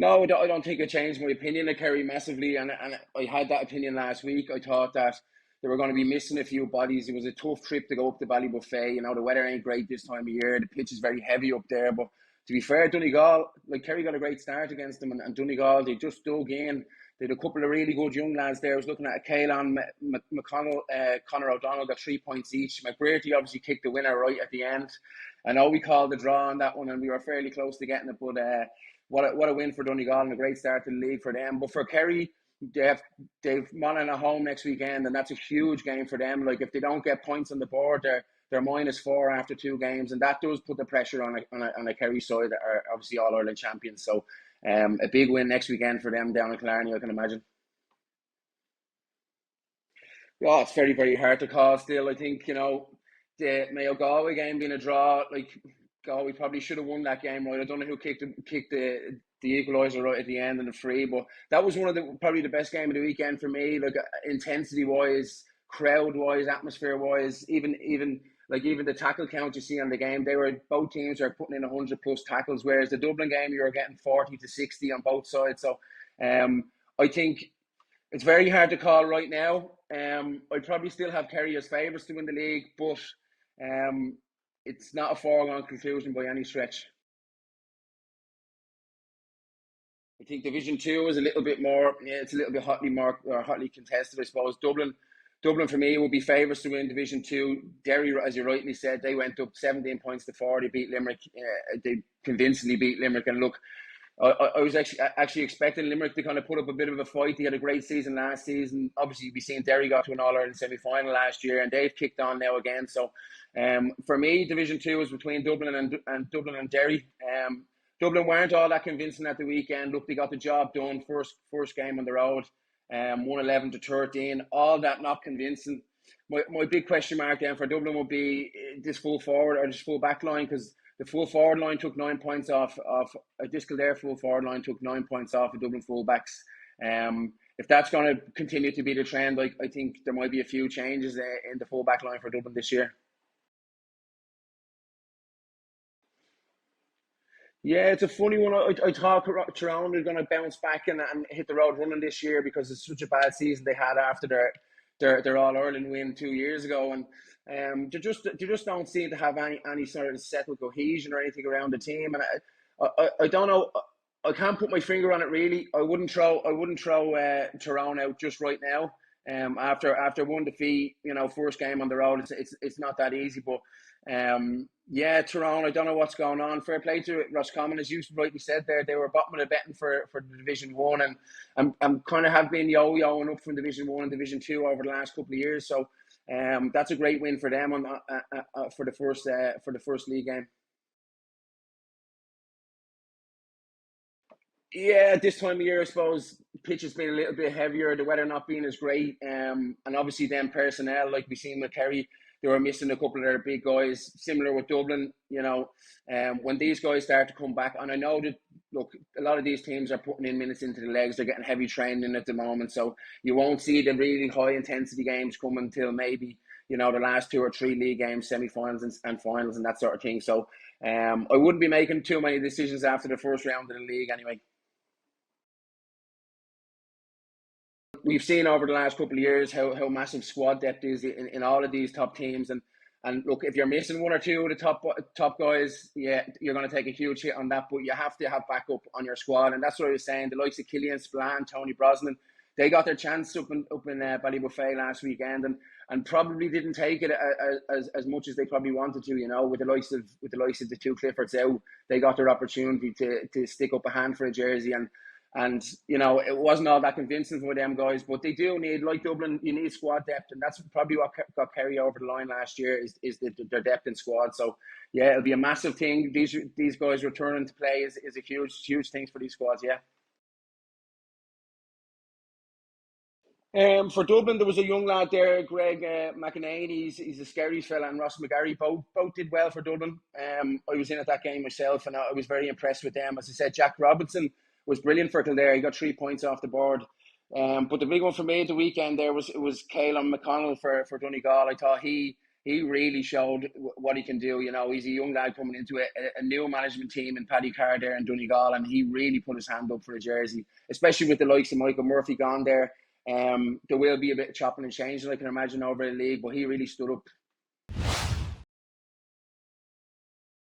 No, I don't think it changed my opinion of Kerry massively, and I had that opinion last week. I thought that they were going to be missing a few bodies. It was a tough trip to go up to Ballybuffet. You know, the weather ain't great this time of year. The pitch is very heavy up there. But to be fair, Donegal, like Kerry got a great start against them, and Donegal, they just dug in. They had a couple of really good young lads there. I was looking at Caelan McConnell, Conor O'Donnell got 3 points each. McBrearty obviously kicked the winner right at the end. I know we called the draw on that one, and we were fairly close to getting it, but what a win for Donegal and a great start to the league for them. But for Kerry, they've Monaghan at home next weekend, and that's a huge game for them. Like if they don't get points on the board, they're -4 after 2 games, and that does put the pressure on a Kerry side that are obviously All Ireland champions. So a big win next weekend for them down in Killarney, I can imagine. Yeah, it's very, very hard to call still. I think, the Mayo Galway game being a draw, like Galway probably should have won that game, right? I don't know who kicked the equaliser right at the end and the free, but that was one of the probably the best game of the weekend for me, like intensity wise, crowd wise, atmosphere wise, even the tackle count you see on the game, both teams are putting in 100+ tackles, whereas the Dublin game you were getting 40 to 60 on both sides. So I think it's very hard to call right now. I'd probably still have Kerry as favourites to win the league, but it's not a foregone conclusion by any stretch. I think Division Two is a little bit more. Yeah, it's a little bit hotly contested, I suppose. Dublin for me would be favourites to win Division Two. Derry, as you rightly said, they went up 17 points to 4. They beat Limerick. They convincingly beat Limerick. And look, I was actually expecting Limerick to kind of put up a bit of a fight. They had a great season last season. Obviously, we've seen Derry got to an All-Ireland semi-final last year, and they've kicked on now again. So, for me, Division Two is between Dublin and Derry. Dublin weren't all that convincing at the weekend. Look, they got the job done. First game on the road, 1-11-13. All that not convincing. My big question mark then for Dublin would be this full forward or this full back line, because the full forward line took 9 points off this Kildare full forward line took 9 points off of Dublin fullbacks. If that's going to continue to be the trend, I think there might be a few changes in the full back line for Dublin this year. Yeah, it's a funny one. I thought Tyrone were going to bounce back and hit the road running this year because it's such a bad season they had after their All Ireland win 2 years ago, and they just don't seem to have any sort of settled cohesion or anything around the team. And I don't know. I can't put my finger on it really. I wouldn't throw Tyrone out just right now. After one defeat, first game on the road, it's not that easy. But yeah, Tyrone, I don't know what's going on. Fair play to Roscommon, as you rightly said there. They were bottom of the betting for the Division 1, and kind of have been yo-yoing up from Division 1 and Division 2 over the last couple of years. So that's a great win for them for the first league game. Yeah, this time of year, I suppose, pitch has been a little bit heavier, the weather not being as great, and obviously then personnel, like we seen with Kerry, they were missing a couple of their big guys, similar with Dublin, when these guys start to come back, and I know that, look, a lot of these teams are putting in minutes into the legs, they're getting heavy training at the moment, so you won't see the really high intensity games come until maybe, the last 2 or 3 league games, semi-finals and finals and that sort of thing, so I wouldn't be making too many decisions after the first round of the league anyway. We've seen over the last couple of years how massive squad depth is in all of these top teams, and look, if you're missing one or two of the top guys, yeah, you're going to take a huge hit on that, but you have to have backup on your squad, and that's what I was saying. The likes of Killian Spillane, Tony Brosnan, they got their chance up in Ballybuffet last weekend, and probably didn't take it as much as they probably wanted to. With the 2 Cliffords out, they got their opportunity to stick up a hand for a jersey, and it wasn't all that convincing for them guys, but they do need, like Dublin, you need squad depth, and that's probably what got Kerry over the line last year is their depth in squad. So yeah, it'll be a massive thing. These guys returning to play is a huge thing for these squads. Yeah. For Dublin, there was a young lad there, Greg McInane. He's a scary fella, and Ross McGarry both did well for Dublin. I was in at that game myself, and I was very impressed with them. As I said, Jack Robinson was brilliant for Kildare. He got 3 points off the board. But the big one for me at the weekend there was Caelan McConnell for Donegal. I thought he he really showed what he can do. You know, he's a young lad coming into a new management team in Paddy Carr there in Donegal, and he really put his hand up for a jersey, especially with the likes of Michael Murphy gone there. There will be a bit of chopping and changing, I can imagine, over the league, but he really stood up